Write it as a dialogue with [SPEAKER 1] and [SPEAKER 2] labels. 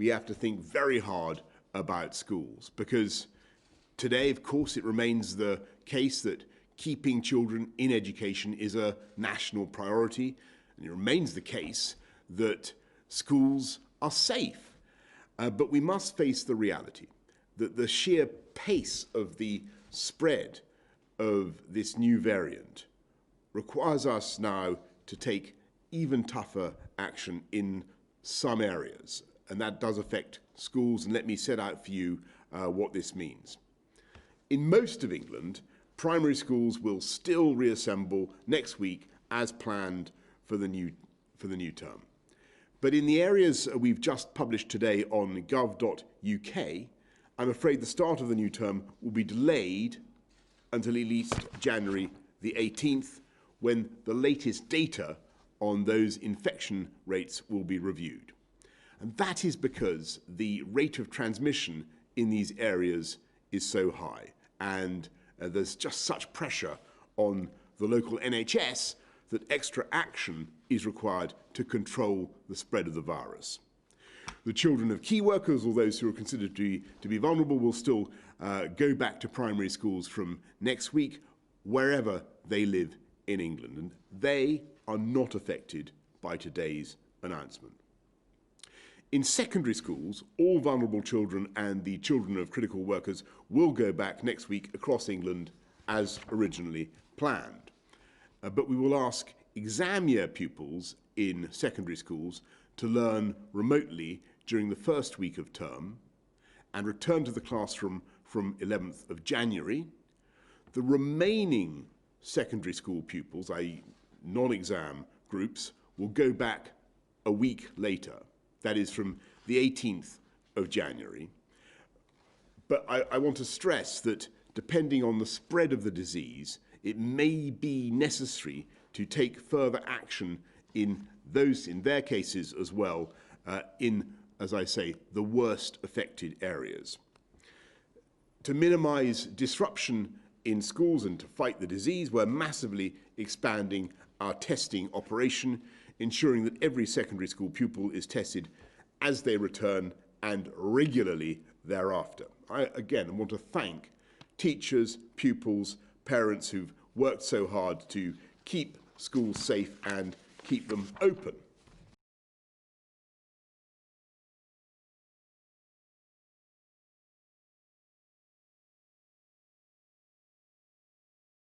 [SPEAKER 1] we have to think very hard about schools, because today, of course, it remains the case that keeping children in education is a national priority, and it remains the case that schools are safe. But we must face the reality that the sheer pace of the spread of this new variant requires us now to take even tougher action in some areas, and that does affect schools, and let me set out for you what this means. In most of England, primary schools will still reassemble next week as planned for the new term. But in the areas we've just published today on gov.uk, I'm afraid the start of the new term will be delayed until at least January the 18th, when the latest data on those infection rates will be reviewed. And that is because the rate of transmission in these areas is so high, and there's just such pressure on the local NHS that extra action is required to control the spread of the virus. The children of key workers, or those who are considered to be vulnerable, will still go back to primary schools from next week, wherever they live in England, and they are not affected by today's announcement. In secondary schools, all vulnerable children and the children of critical workers will go back next week across England as originally planned. But we will ask exam year pupils in secondary schools to learn remotely during the first week of term and return to the classroom from 11th of January. The remaining secondary school pupils, i.e. non-exam groups, will go back a week later, that is from the 18th of January. But I want to stress that depending on the spread of the disease, it may be necessary to take further action in their cases as well, in, as I say, the worst affected areas. To minimise disruption in schools and to fight the disease, we're massively expanding our testing operation, ensuring that every secondary school pupil is tested as they return and regularly thereafter. I, again, want to thank teachers, pupils, parents who've worked so hard to keep schools safe and keep them open.